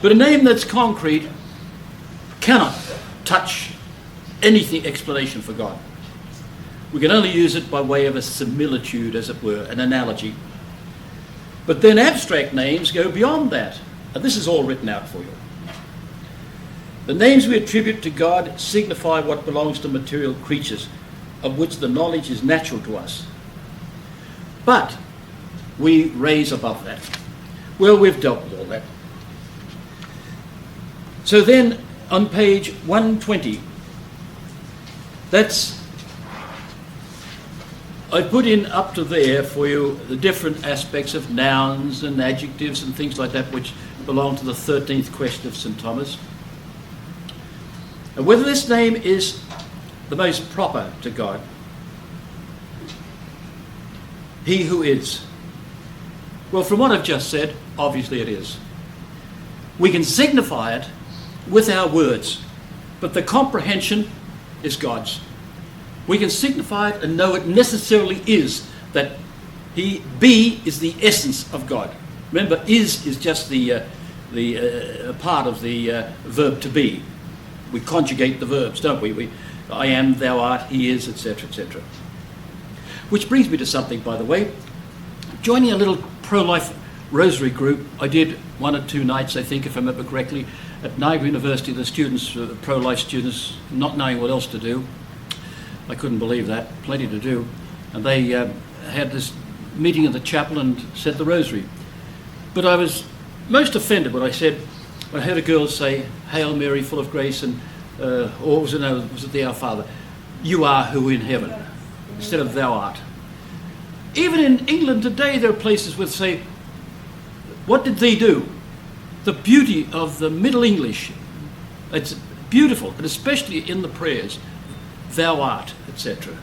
But a name that's concrete cannot touch anything explanation for God. We can only use it by way of a similitude, as it were, an analogy. But then abstract names go beyond that. And this is all written out for you. The names we attribute to God signify what belongs to material creatures, of which the knowledge is natural to us. But we raise above that. Well, we've dealt with all that. So then, on page 120, I put in up to there for you the different aspects of nouns and adjectives and things like that which belong to the 13th question of St. Thomas. And whether this name is the most proper to God, he who is. Well, from what I've just said, obviously it is. We can signify it with our words, but the comprehension is God's. We can signify it and know it necessarily is that be is the essence of God. Remember, is just the part of the verb to be. We conjugate the verbs, don't we? I am, thou art, he is, etc., etc. Which brings me to something, by the way. Joining a little pro-life rosary group, I did 1 or 2 nights, I think, if I remember correctly, at Niagara University, the students, pro-life students, not knowing what else to do. I couldn't believe that, plenty to do. And they had this meeting in the chapel and said the rosary. But I was most offended when I heard a girl say, Hail Mary, full of grace, and or was it the Our Father? You are who in heaven, instead of thou art. Even in England today, there are places where say, what did thee do? The beauty of the Middle English, it's beautiful, and especially in the prayers, thou art, etc.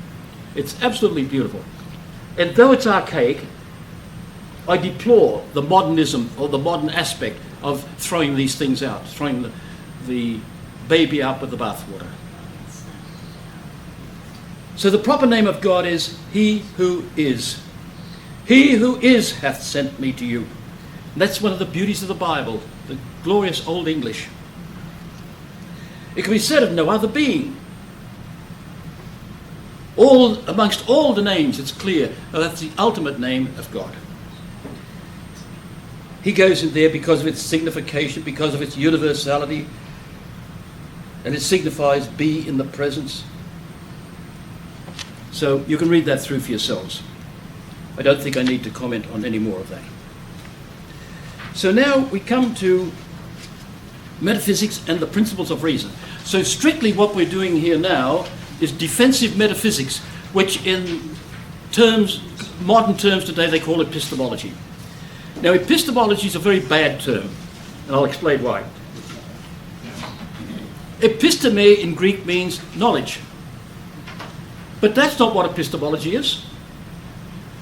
It's absolutely beautiful. And though it's archaic, I deplore the modernism or the modern aspect of throwing these things out, throwing the baby out with the bathwater. So the proper name of God is He who is. He who is hath sent me to you. And that's one of the beauties of the Bible, the glorious Old English. It can be said of no other being. Amongst all the names, it's clear that's the ultimate name of God. He goes in there because of its signification, because of its universality, and it signifies be in the presence. So you can read that through for yourselves. I don't think I need to comment on any more of that. So now we come to metaphysics and the principles of reason. So strictly what we're doing here now is defensive metaphysics, which in modern terms today they call epistemology. Now epistemology is a very bad term, and I'll explain why. Episteme in Greek means knowledge. But that's not what epistemology is.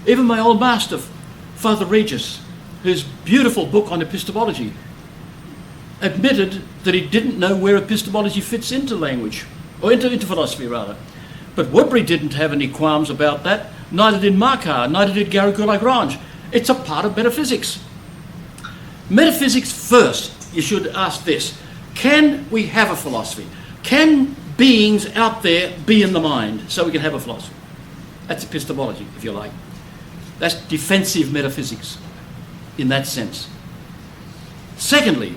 Even my old master, Father Regis, whose beautiful book on epistemology, admitted that he didn't know where epistemology fits into language, or into philosophy rather. But Woodbury didn't have any qualms about that, neither did Marquard, neither did Garrigou-Lagrange. It's a part of metaphysics. Metaphysics first, you should ask this: can we have a philosophy? Can beings out there be in the mind so we can have a philosophy? That's epistemology, if you like. That's defensive metaphysics in that sense. Secondly,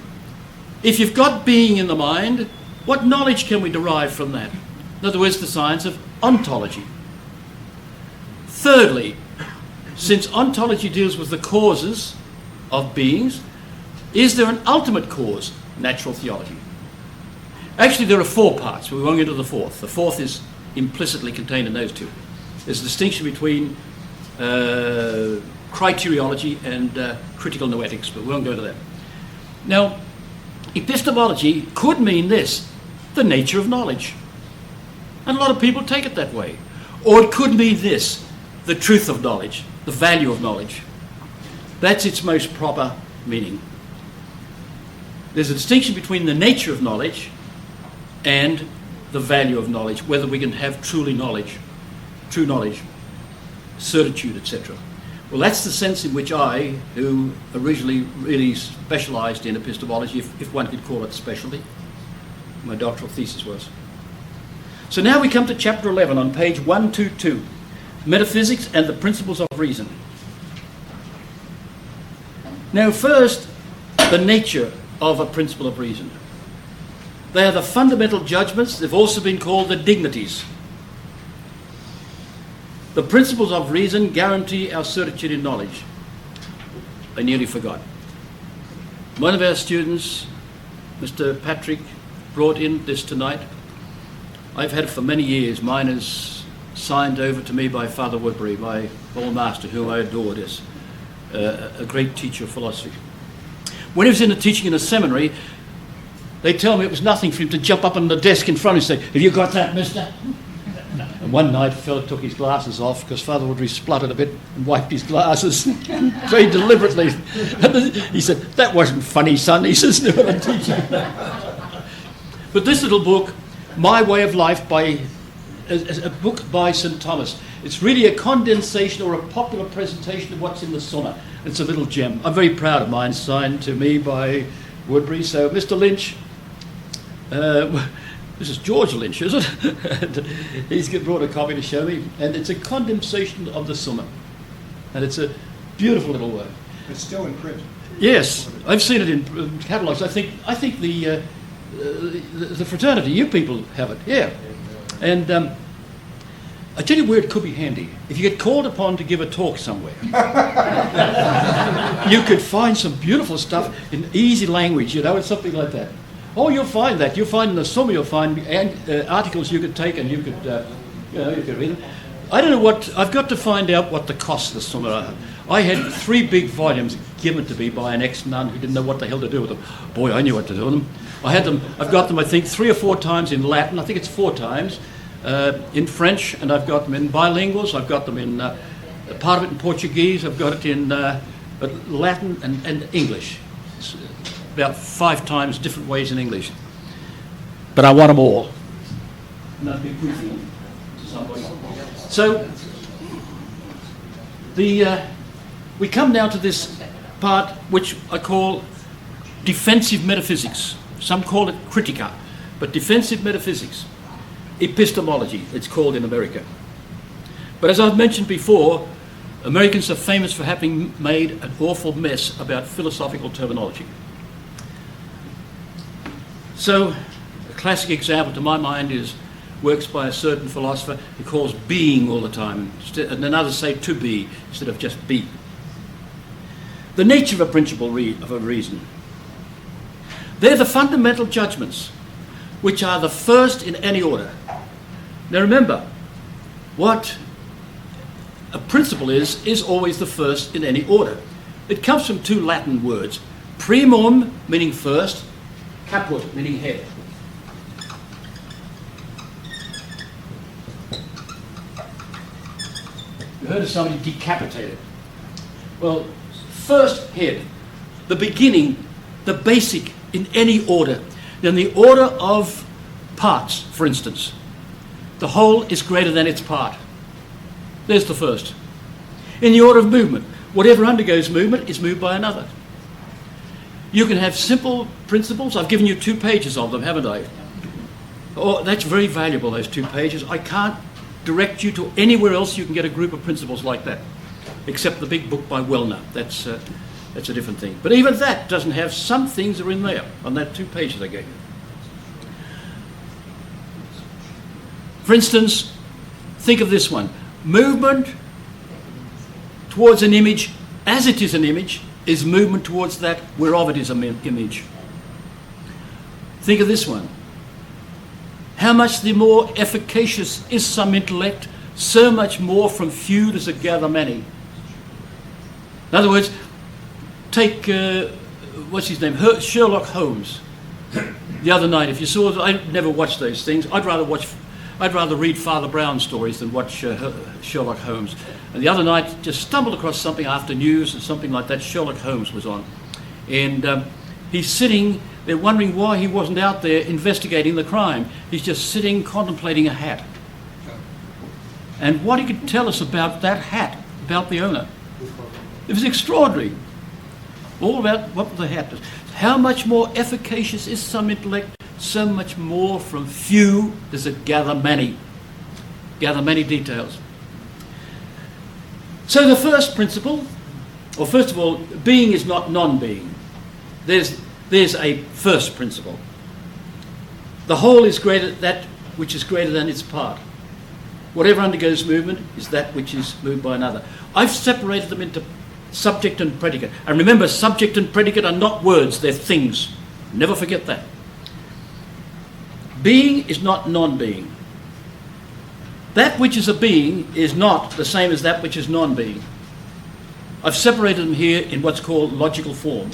if you've got being in the mind, what knowledge can we derive from that? In other words, the science of ontology. Thirdly, since ontology deals with the causes of beings, is there an ultimate cause? Natural theology. Actually, there are 4 parts, but we won't get to the 4th. The 4th is implicitly contained in those 2. There's a distinction between criteriology and critical noetics, but we won't go to that. Now, epistemology could mean this: the nature of knowledge. And a lot of people take it that way. Or it could mean this: the truth of knowledge, the value of knowledge. That's its most proper meaning. There's a distinction between the nature of knowledge and the value of knowledge, whether we can have true knowledge, certitude, etc. Well, that's the sense in which I, who originally really specialised in epistemology, if one could call it specialty, my doctoral thesis was. So now we come to chapter 11 on page 122, Metaphysics and the Principles of Reason. Now first, the nature of a principle of reason. They are the fundamental judgments. They've also been called the dignities. The principles of reason guarantee our certitude in knowledge. I nearly forgot. One of our students, Mr. Patrick, brought in this tonight. I've had it for many years. Mine is signed over to me by Father Woodbury, my old master, whom I adored as a great teacher of philosophy. When he was teaching in a seminary, they tell me it was nothing for him to jump up on the desk in front and say, "Have you got that, mister?" And one night, a fellow took his glasses off because Father Woodbury spluttered a bit and wiped his glasses very deliberately. He said, "That wasn't funny, son." He says, "No, I'm teaching." But this little book, My Way of Life, a book by St. Thomas, it's really a condensation or a popular presentation of what's in the Summa. It's a little gem. I'm very proud of mine, signed to me by Woodbury. So, Mr. Lynch, this is George Lynch, is it? He's brought a copy to show me, and it's a condensation of the Summa, and it's a beautiful little work. It's still in print. Yes, I've seen it in catalogues. I think the fraternity, you people have it, yeah. And I tell you where it could be handy. If you get called upon to give a talk somewhere, you could find some beautiful stuff in easy language, and something like that. Oh, you'll find that. You'll find in the Summa, you'll find articles you could take and you could read them. I don't know what, I've got to find out what the costs of the Summa are. I had 3 big volumes given to me by an ex-nun who didn't know what the hell to do with them. Boy, I knew what to do with them. I've got them, I think, 3 or 4 times in Latin. I think it's 4 times in French, and I've got them in bilinguals. I've got them in part of it in Portuguese. I've got it in Latin and English. It's about 5 times different ways in English. But I want them all. And I'd be proofing them to somebody. So we come now to this part which I call defensive metaphysics. Some call it critica, but defensive metaphysics. Epistemology, it's called in America. But as I've mentioned before, Americans are famous for having made an awful mess about philosophical terminology. So, a classic example to my mind is works by a certain philosopher who calls being all the time, and then others say to be instead of just be. The nature of a principle of a reason. They're the fundamental judgments, which are the first in any order. Now remember, what a principle is always the first in any order. It comes from 2 Latin words, primum, meaning first, caput, meaning head. You heard of somebody decapitated. Well, first head, the beginning, the basic in any order. Then the order of parts, for instance. The whole is greater than its part. There's the first. In the order of movement, whatever undergoes movement is moved by another. You can have simple principles. I've given you 2 pages of them, haven't I? Oh, that's very valuable, those 2 pages. I can't direct you to anywhere else you can get a group of principles like that, except the big book by Wellner. That's a different thing. But even that doesn't have some things that are in there on that 2 pages I gave you. For instance, think of this one. Movement towards an image, as it is an image, is movement towards that whereof it is an image. Think of this one. How much the more efficacious is some intellect, so much more from few does it gather many. In other words, take, what's his name, Sherlock Holmes. The other night, if you saw, I never watched those things. I'd rather read Father Brown stories than watch Sherlock Holmes. And the other night, just stumbled across something after news or something like that. Sherlock Holmes was on. And he's sitting there wondering why he wasn't out there investigating the crime. He's just sitting contemplating a hat. And what he could tell us about that hat, about the owner, It was extraordinary. All about what the happens. How much more efficacious is some intellect? So much more from few does it gather many. Gather many details. So the first principle, or first of all, being is not non-being. There's a first principle. The whole is that which is greater than its part. Whatever undergoes movement is that which is moved by another. I've separated them into subject and predicate. And remember, subject and predicate are not words, they're things. Never forget that. Being is not non-being. That which is a being is not the same as that which is non-being. I've separated them here in what's called logical form.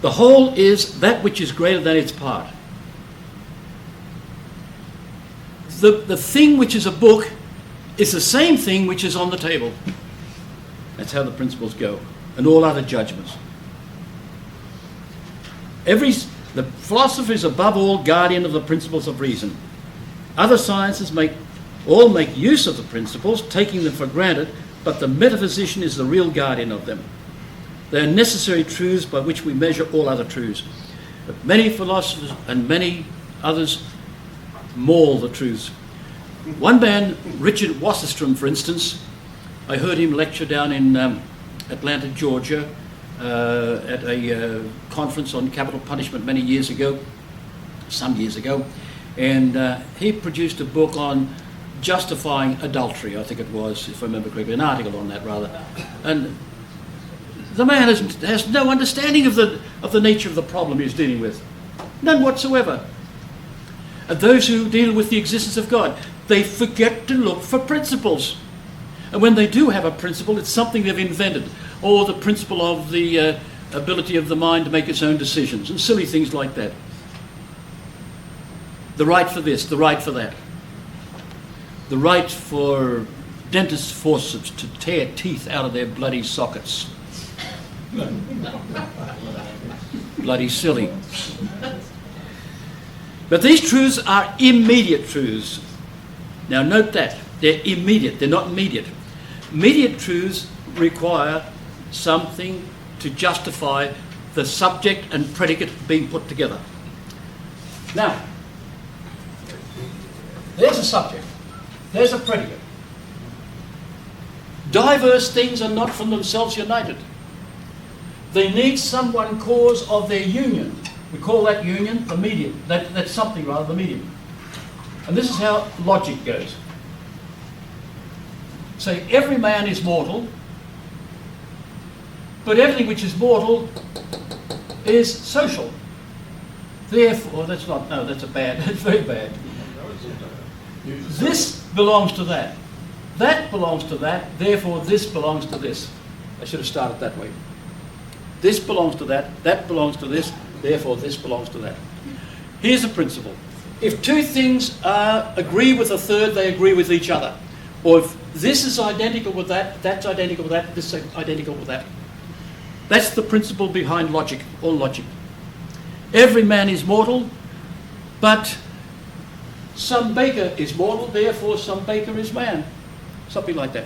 The whole is that which is greater than its part. The thing which is a book is the same thing which is on the table. That's how the principles go, and all other judgments. The philosopher is above all guardian of the principles of reason. Other sciences make use of the principles, taking them for granted, but the metaphysician is the real guardian of them. They are necessary truths by which we measure all other truths. But many philosophers and many others maul the truths. One man, Richard Wasserstrom, for instance, I heard him lecture down in Atlanta, Georgia, at a conference on capital punishment many years ago, some years ago, and he produced a book on justifying adultery, I think it was, if I remember correctly, an article on that rather. And the man has no understanding of the nature of the problem he's dealing with, none whatsoever. And those who deal with the existence of God, they forget to look for principles. And when they do have a principle, it's something they've invented, or the principle of the ability of the mind to make its own decisions, and silly things like that. The right for this, the right for that. The right for dentist forceps to tear teeth out of their bloody sockets. Bloody silly. But these truths are immediate truths. Now note that. They're immediate, they're not immediate. Immediate truths require something to justify the subject and predicate being put together. Now, there's a subject, there's a predicate. Diverse things are not from themselves united. They need some one cause of their union. We call that union the medium. That's something rather, the medium. And this is how logic goes. Say every man is mortal, but everything which is mortal is social. Therefore, that's very bad. This belongs to that. That belongs to that, therefore this belongs to this. I should have started that way. This belongs to that belongs to this, therefore this belongs to that. Here's a principle. If two things agree with a third, they agree with each other. Or if this is identical with that, that's identical with that, this is identical with that. That's the principle behind logic, all logic. Every man is mortal, but some baker is mortal, therefore some baker is man. Something like that.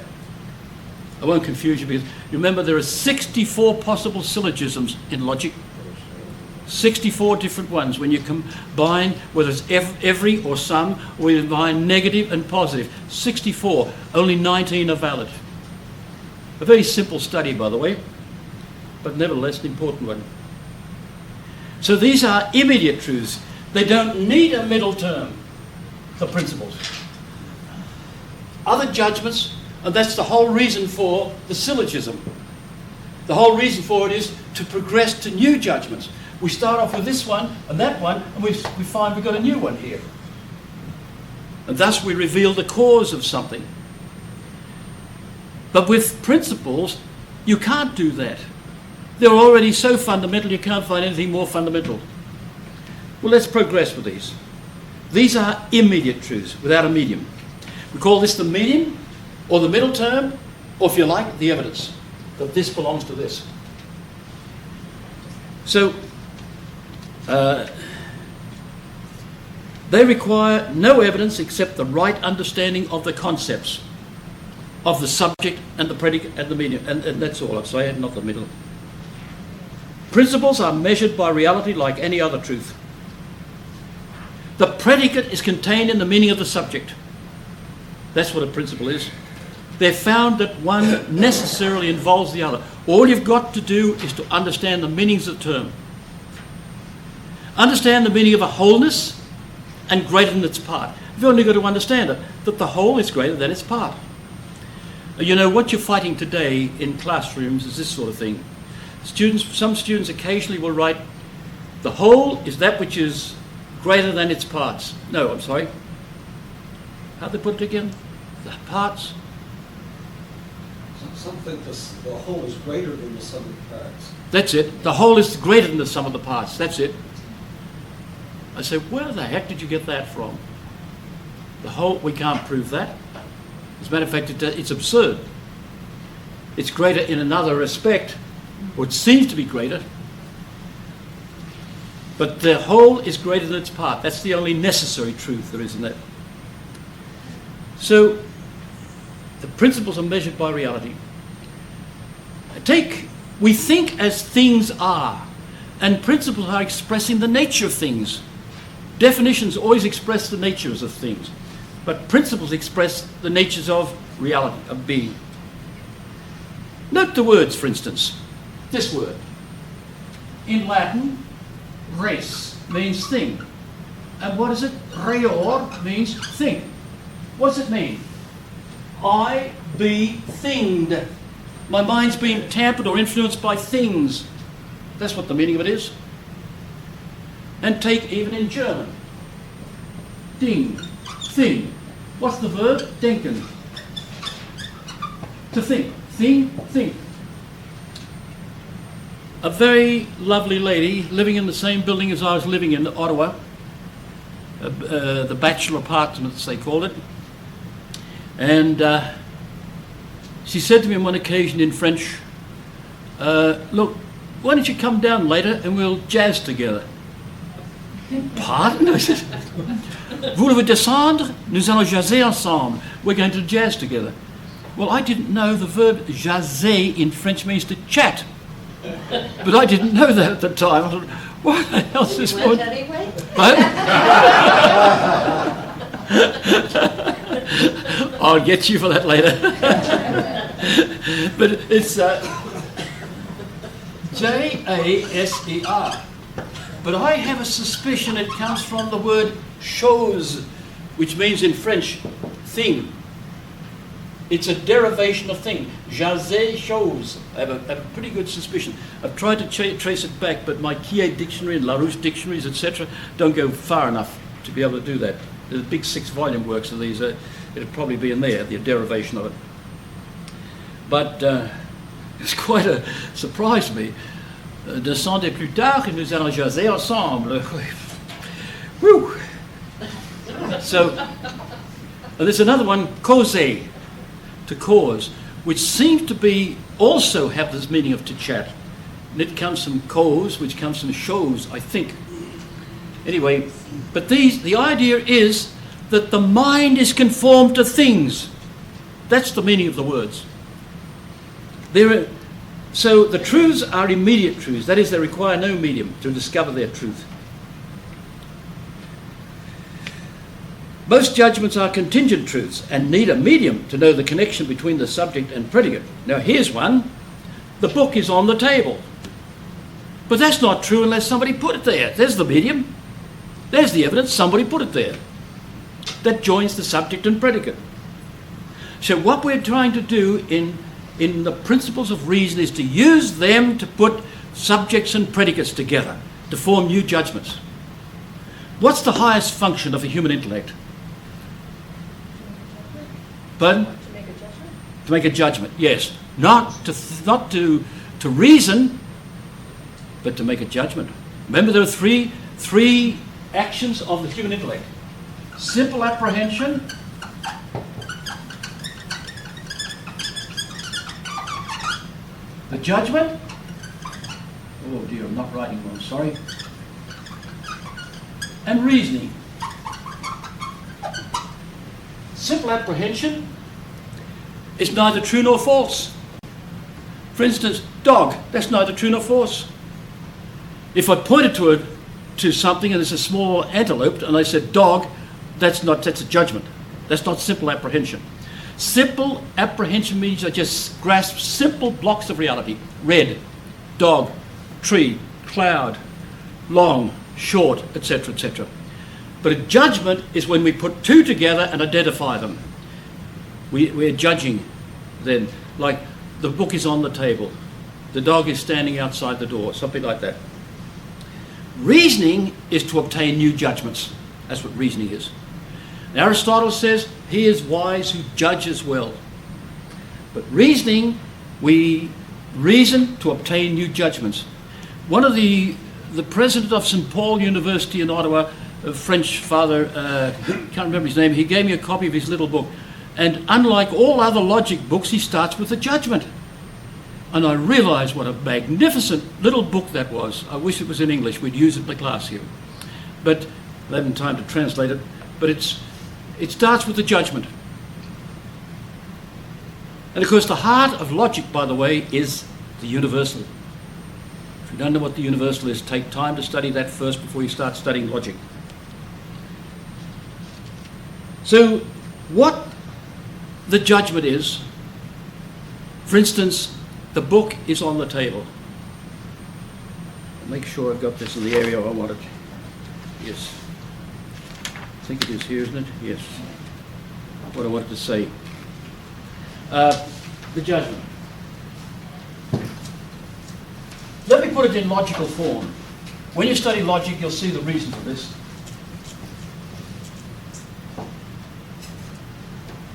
I won't confuse you because you remember there are 64 possible syllogisms in logic. 64 different ones when you combine whether it's every or some, or you combine negative and positive. 64, only 19 are valid. A very simple study, by the way, but nevertheless an important one. So these are immediate truths. They don't need a middle term, the principles. Other judgments, and that's the whole reason for the syllogism. The whole reason for it is to progress to new judgments. We start off with this one and that one, and we find we've got a new one here. And thus we reveal the cause of something. But with principles, you can't do that. They're already so fundamental, you can't find anything more fundamental. Well, let's progress with these. These are immediate truths, without a medium. We call this the medium, or the middle term, or if you like, the evidence, that this belongs to this. So, they require no evidence except the right understanding of the concepts. of the subject and the predicate and the medium, and that's all I'd say, not the middle. Principles are measured by reality like any other truth. The predicate is contained in the meaning of the subject. That's what a principle is. They've found that one necessarily involves the other. All you've got to do is to understand the meanings of the term. Understand the meaning of a wholeness and greater than its part. You've only got to understand it, that the whole is greater than its part. You know, what you're fighting today in classrooms is this sort of thing. Some students occasionally will write, the whole is that which is greater than its parts. No, I'm sorry. How'd they put it again? The parts. Some think the whole is greater than the sum of the parts. That's it. The whole is greater than the sum of the parts. That's it. I say, where the heck did you get that from? The whole, we can't prove that. As a matter of fact, it's absurd. It's greater in another respect, or it seems to be greater. But the whole is greater than its part. That's the only necessary truth there is in that. So, the principles are measured by reality. We think as things are, and principles are expressing the nature of things. Definitions always express the natures of things, but principles express the natures of reality, of being. Note the words, for instance. This word. In Latin, res means thing. And what is it? Reor means think. What does it mean? I be thinged. My mind's being tampered or influenced by things. That's what the meaning of it is. And take even in German. Ding, thing. What's the verb? Denken. To think. Thing, think. A very lovely lady living in the same building as I was living in Ottawa, the bachelor apartments they called it, and she said to me on one occasion in French, look, why don't you come down later and we'll jazz together? Pardon? I said, voulez-vous descendre? Nous allons jaser ensemble. We're going to jazz together. Well, I didn't know the verb jaser in French means to chat. But I didn't know that at the time. I thought, what the hell's this one? Anyway? I'll get you for that later. But it's J-A-S-E-R. But I have a suspicion it comes from the word chose, which means in French, thing. It's a derivation of thing. Jaser, chose. I have a pretty good suspicion. I've tried to trace it back, but my Kie dictionary and Larousse dictionaries, etc., don't go far enough to be able to do that. There's big 6-volume works of these. It'd probably be in there, the derivation of it. But it's quite a surprise to me. Descendez plus tard et nous allons jaser ensemble. Woo! So, there's another one, causer, to cause, which seems to be also have this meaning of to chat. And it comes from cause, which comes from shows, I think. Anyway, but the idea is that the mind is conformed to things. That's the meaning of the words. So the truths are immediate truths. That is, they require no medium to discover their truth. Most judgments are contingent truths and need a medium to know the connection between the subject and predicate. Now here's one. The book is on the table. But that's not true unless somebody put it there. There's the medium. There's the evidence. Somebody put it there. That joins the subject and predicate. So what we're trying to do in the principles of reason is to use them to put subjects and predicates together to form new judgments. What's the highest function of a human intellect? Pardon? To make a judgment? To make a judgment, yes. Not to reason, but to make a judgment. Remember, there are three actions of the human intellect. Simple apprehension, the judgment. Oh dear, I'm not writing well, sorry. And reasoning. Simple apprehension It's neither true nor false. For instance, dog, that's neither true nor false. If I pointed to something and there's a small antelope and I said dog, that's a judgment. That's not simple apprehension. Simple apprehension means I just grasp simple blocks of reality. Red, dog, tree, cloud, long, short, etc., etc. But a judgment is when we put two together and identify them. We're judging then, like the book is on the table, the dog is standing outside the door, something like that. Reasoning is to obtain new judgments. That's what reasoning is. And Aristotle says, he is wise who judges well. But reasoning, we reason to obtain new judgments. One of the president of St. Paul University in Ottawa, a French father, can't remember his name, he gave me a copy of his little book. And unlike all other logic books, he starts with a judgment. And I realised what a magnificent little book that was. I wish it was in English. We'd use it in the class here. But I haven't time to translate it. But it starts with the judgment. And of course, the heart of logic, by the way, is the universal. If you don't know what the universal is, take time to study that first before you start studying logic. So, what the judgment is, for instance, the book is on the table. I'll make sure I've got this in the area I want it. Yes. I think it is here, isn't it? Yes. What I wanted to say. The judgment. Let me put it in logical form. When you study logic, you'll see the reason for this.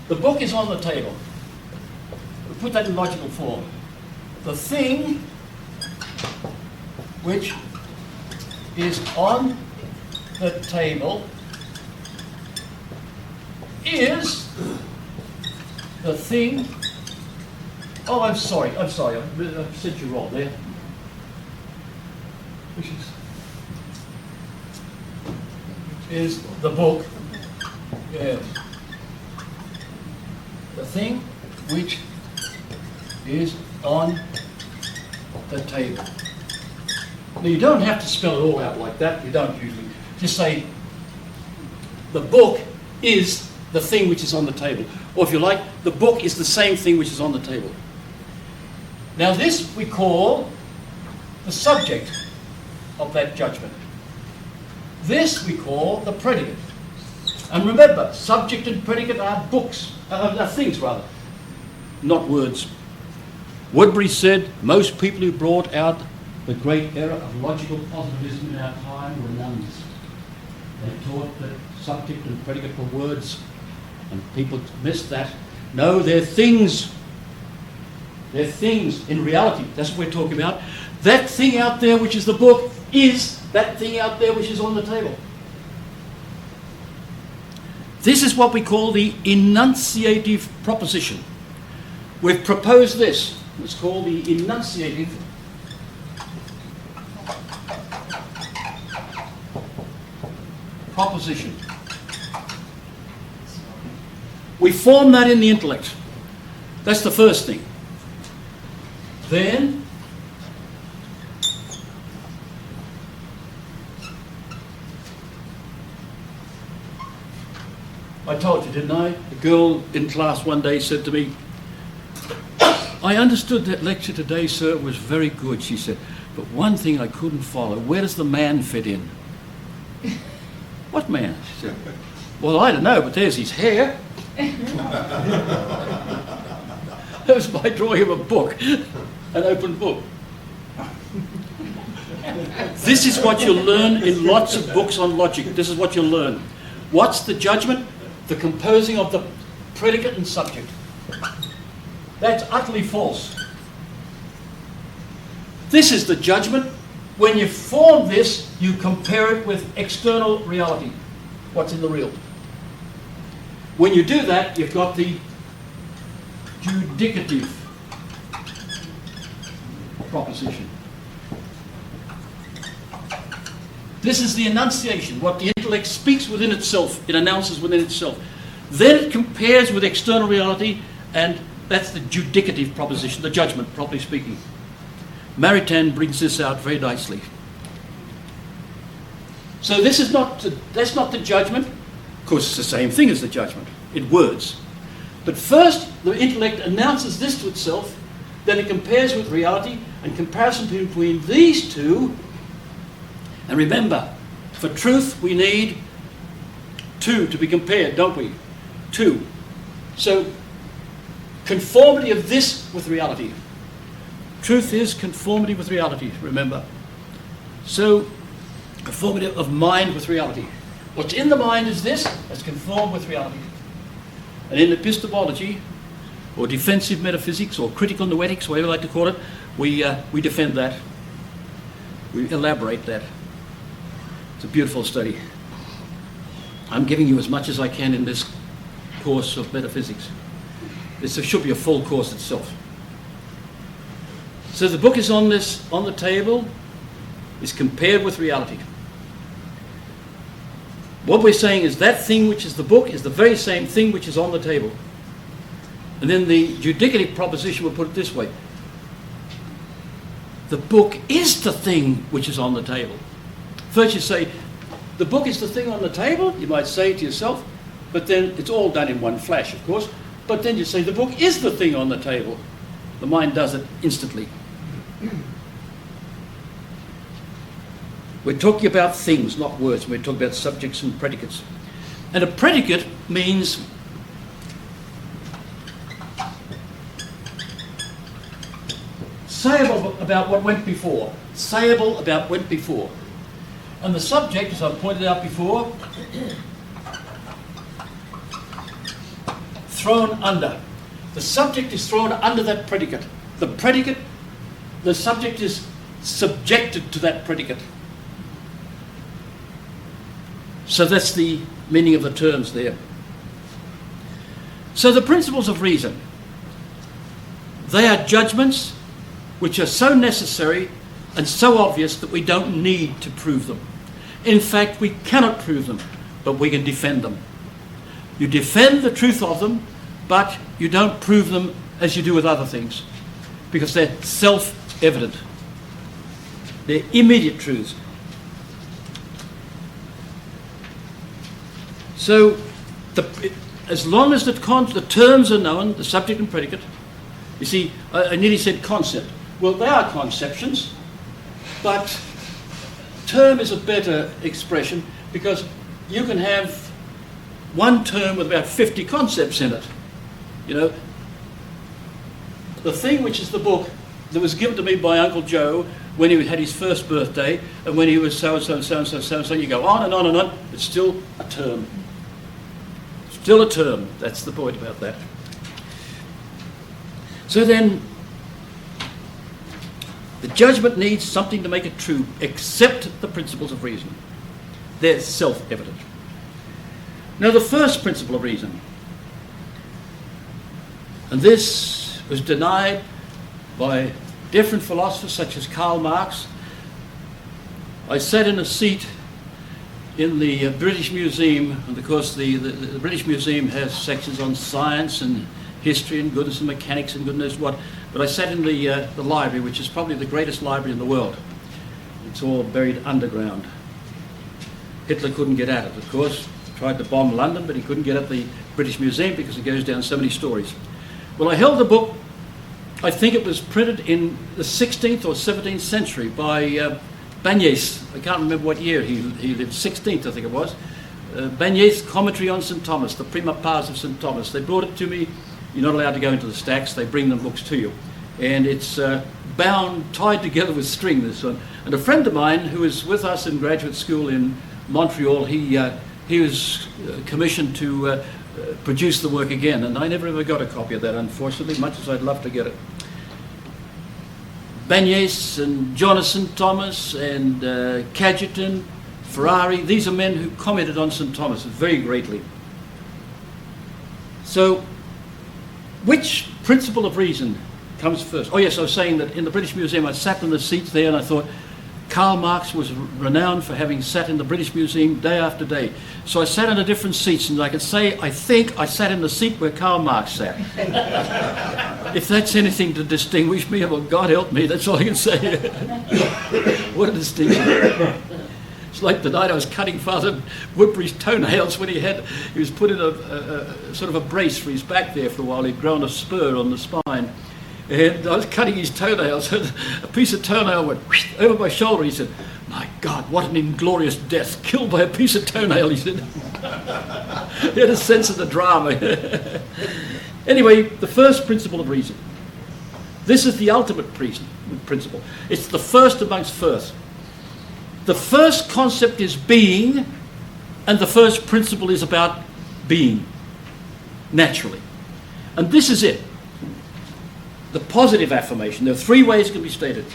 The book is on the table. We'll put that in logical form. The thing which is on the table is the thing. Oh, I'm sorry. I've said you wrong there. Which is the book. Yes. The thing which is on the table. Now, you don't have to spell it all out like that. You don't usually. Just say, the book is the thing which is on the table. Or if you like, the book is the same thing which is on the table. Now, this we call the subject of that judgment. This we call the predicate. And remember, subject and predicate are books, are things rather, not words. Woodbury said most people who brought out the great era of logical positivism in our time were nuns. They taught that subject and predicate were words, and people missed that. No, they're things. They're things in reality. That's what we're talking about. That thing out there which is the book is that thing out there which is on the table. This is what we call the enunciative proposition. We've proposed this. It's called the enunciative proposition. We form that in the intellect. That's the first thing. Then I told you, didn't I? The girl in class one day said to me, I understood that lecture today, sir, was very good, she said, but one thing I couldn't follow. Where does the man fit in? What man? She said, well, I don't know, but there's his hair. That was by drawing him a book, an open book. This is what you'll learn in lots of books on logic. This is what you'll learn. What's the judgment? The composing of the predicate and subject. That's utterly false. This is the judgment. When you form this, you compare it with external reality. What's in the real? When you do that, you've got the judicative proposition. This is the enunciation, what the intellect speaks within itself, it announces within itself. Then it compares with external reality and That's the judicative proposition, the judgment, properly speaking. Maritain brings this out very nicely. So this is that's not the judgment. Of course, it's the same thing as the judgment, in words. But first, the intellect announces this to itself, then it compares with reality, and comparison between these two. And remember, for truth we need two to be compared, don't we? Two. So, conformity of this with reality. Truth is conformity with reality, remember. So, conformity of mind with reality. What's in the mind is this, that's conformed with reality. And in epistemology, or defensive metaphysics, or critical noetics, whatever you like to call it, we defend that. We elaborate that. It's a beautiful study. I'm giving you as much as I can in this course of metaphysics. This should be a full course itself. So the book is on the table, is compared with reality. What we're saying is that thing which is the book is the very same thing which is on the table. And then the judicative proposition will put it this way. The book is the thing which is on the table. First you say, the book is the thing on the table, you might say to yourself, but then it's all done in one flash, of course. But then you say, the book is the thing on the table. The mind does it instantly. We're talking about things, not words. We're talking about subjects and predicates. And a predicate means sayable about what went before. Sayable about what went before. And the subject, as I've pointed out before, thrown under. The subject is thrown under that predicate. The predicate, the subject is subjected to that predicate. So that's the meaning of the terms there. So the principles of reason, they are judgments which are so necessary and so obvious that we don't need to prove them. In fact, we cannot prove them, but we can defend them. You defend the truth of them, but you don't prove them as you do with other things, because they're self-evident. They're immediate truths. So, as long as the terms are known, the subject and predicate, you see, I nearly said concept. Well, they are conceptions, but term is a better expression, because you can have one term with about 50 concepts in it. You know, the thing which is the book that was given to me by Uncle Joe when he had his first birthday, and when he was so-and-so and so-and-so and so-and-so, you go on and on and on, it's still a term. Still a term. That's the point about that. So then, the judgment needs something to make it true, except the principles of reason. They're self-evident. Now, the first principle of reason, and this was denied by different philosophers such as Karl Marx. I sat in a seat in the British Museum, and of course the British Museum has sections on science and history and goodness and mechanics and goodness what, but I sat in the library, which is probably the greatest library in the world. It's all buried underground. Hitler couldn't get at it, of course. Tried to bomb London, but he couldn't get at the British Museum because it goes down so many stories. Well, I held the book, I think it was printed in the 16th or 17th century by Bagné's. I can't remember what year he lived, 16th I think it was. Bagné's Commentary on St. Thomas, the Prima Pars of St. Thomas. They brought it to me. You're not allowed to go into the stacks, they bring them books to you. And it's bound, tied together with string, this one. And a friend of mine who was with us in graduate school in Montreal, he was commissioned to produce the work again, and I never ever got a copy of that, unfortunately, much as I'd love to get it. Bagné's and Jonathan Thomas and Cajetan, Ferrari, these are men who commented on St. Thomas very greatly. So, which principle of reason comes first? Oh yes, I was saying that in the British Museum I sat in the seats there and I thought, Karl Marx was renowned for having sat in the British Museum day after day. So I sat in a different seats, and I could say, I think I sat in the seat where Karl Marx sat. If that's anything to distinguish me, well, God help me, that's all I can say. What a distinction. It's like the night I was cutting Father Woodbury's toenails when he was put in a sort of a brace for his back there for a while. He'd grown a spur on the spine. And I was cutting his toenails, and a piece of toenail went over my shoulder. He said, "My God, what an inglorious death, killed by a piece of toenail," he said. He had a sense of the drama. Anyway, the first principle of reason. This is the ultimate principle. It's the first amongst first. The first concept is being, and the first principle is about being, naturally. And this is it. The positive affirmation. There are three ways it can be stated.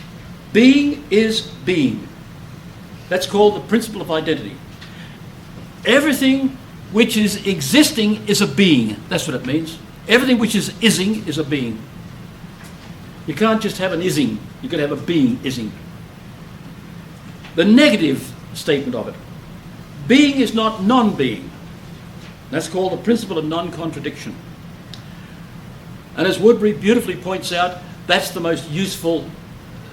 Being is being. That's called the principle of identity. Everything which is existing is a being. That's what it means. Everything which is ising is a being. You can't just have an ising. You can have a being ising. The negative statement of it. Being is not non-being. That's called the principle of non-contradiction. And as Woodbury beautifully points out, that's the most useful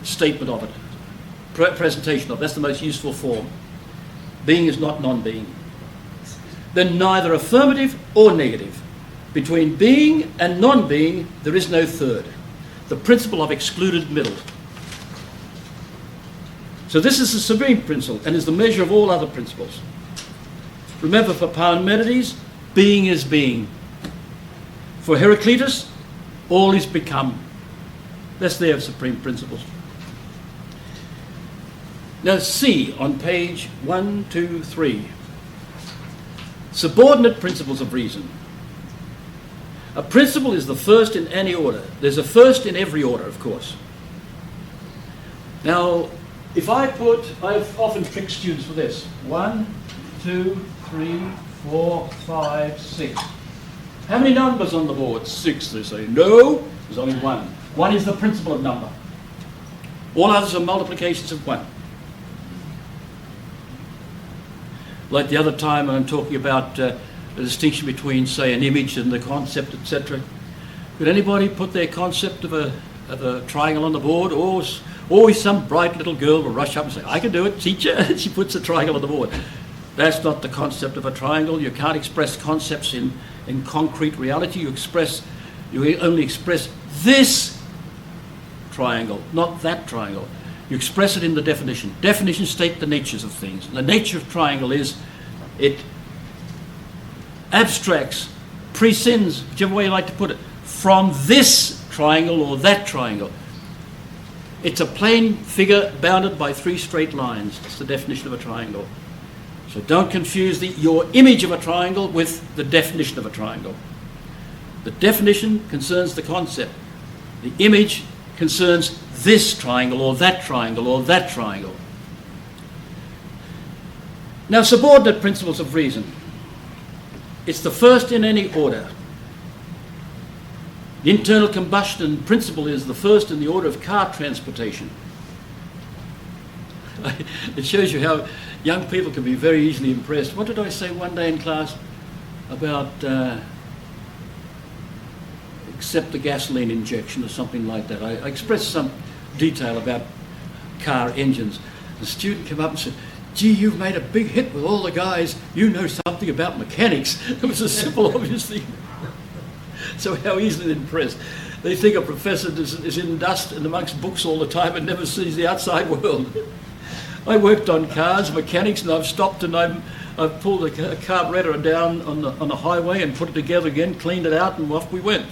statement of it, presentation of it. That's the most useful form. Being is not non-being. Then neither affirmative or negative. Between being and non-being, there is no third. The principle of excluded middle. So this is the supreme principle and is the measure of all other principles. Remember, for Parmenides, being is being. For Heraclitus, all is become. That's their supreme principles. Now C on page 1, 2, 3. Subordinate principles of reason. A principle is the first in any order. There's a first in every order, of course. Now, if I've often tricked students with this. 1, 2, 3, 4, 5, 6. How many numbers on the board? 6, they say. No, there's only 1. 1 is the principle of number. All others are multiplications of 1. Like the other time I'm talking about the distinction between, say, an image and the concept, etc. Could anybody put their concept of a triangle on the board? Or always some bright little girl will rush up and say, "I can do it, teacher." She puts a triangle on the board. That's not the concept of a triangle. You can't express concepts in concrete reality. You only express this triangle, not that triangle. You express it in the definition. Definitions state the natures of things. And the nature of triangle is it abstracts, prescinds, whichever way you like to put it, from this triangle or that triangle. It's a plane figure bounded by 3 straight lines. That's the definition of a triangle. So don't confuse your image of a triangle with the definition of a triangle. The definition concerns the concept. The image concerns this triangle or that triangle or that triangle. Now, subordinate principles of reason. It's the first in any order. The internal combustion principle is the first in the order of car transportation. It shows you how young people can be very easily impressed. What did I say one day in class about except the gasoline injection or something like that? I expressed some detail about car engines. The student came up and said, "Gee, you've made a big hit with all the guys. You know something about mechanics." It was a simple, obvious thing. So how easily they're impressed. They think a professor is in dust and amongst books all the time and never sees the outside world. I worked on cars, mechanics, and I've stopped and I've pulled a carburetor down on the highway and put it together again, cleaned it out, and off we went.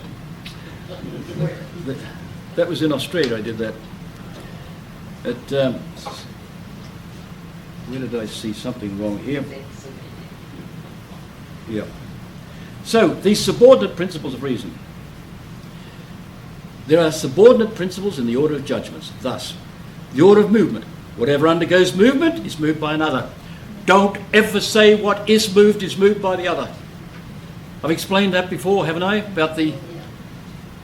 That was in Australia I did that. Where did I see something wrong here? Yeah. So, these subordinate principles of reason. There are subordinate principles in the order of judgments. Thus, the order of movement. Whatever undergoes movement is moved by another. Don't ever say what is moved by the other. I've explained that before, haven't I? About the...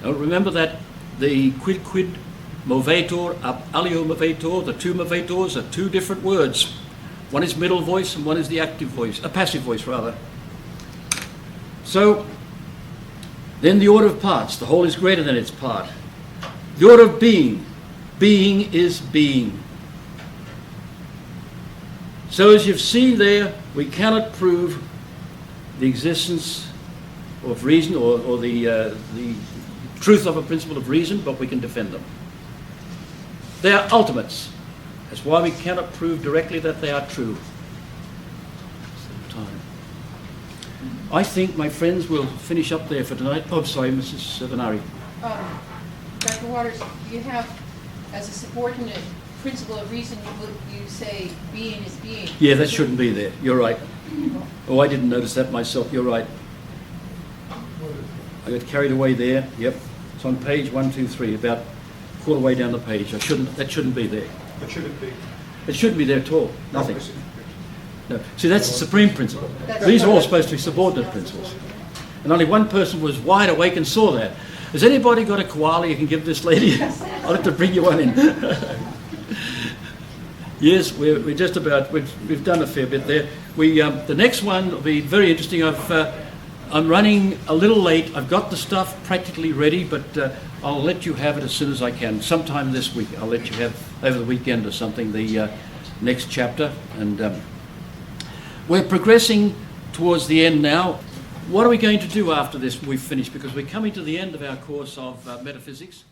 Remember that the quid movetur, ab alio movetur. The two movetors are two different words. One is middle voice and one is the active voice, a passive voice rather. So, then the order of parts. The whole is greater than its part. The order of being. Being is being. So as you've seen there, we cannot prove the existence of reason or the truth of a principle of reason, but we can defend them. They are ultimates. That's why we cannot prove directly that they are true. I think, my friends, we'll finish up there for tonight. Oh, sorry, Mrs. Venari. Dr. Waters, you have, as a subordinate principle of reason, you say being is being. Yeah, that shouldn't be there. You're right. Oh, I didn't notice that myself. You're right. I got carried away there. Yep. It's on page 123, about a quarter way down the page. That shouldn't be there. It shouldn't be. It shouldn't be there at all. Nothing. No. See, that's the supreme principle. That's These are all supposed to be subordinate principles. And only one person was wide awake and saw that. Has anybody got a koala you can give this lady? I'll have to bring you one in. Yes, we're just about, we've done a fair bit there. The next one will be very interesting. I'm running a little late. I've got the stuff practically ready, but I'll let you have it as soon as I can. Sometime this week, I'll let you have, over the weekend or something, the next chapter. And we're progressing towards the end now. What are we going to do after this we've finished? Because we're coming to the end of our course of metaphysics.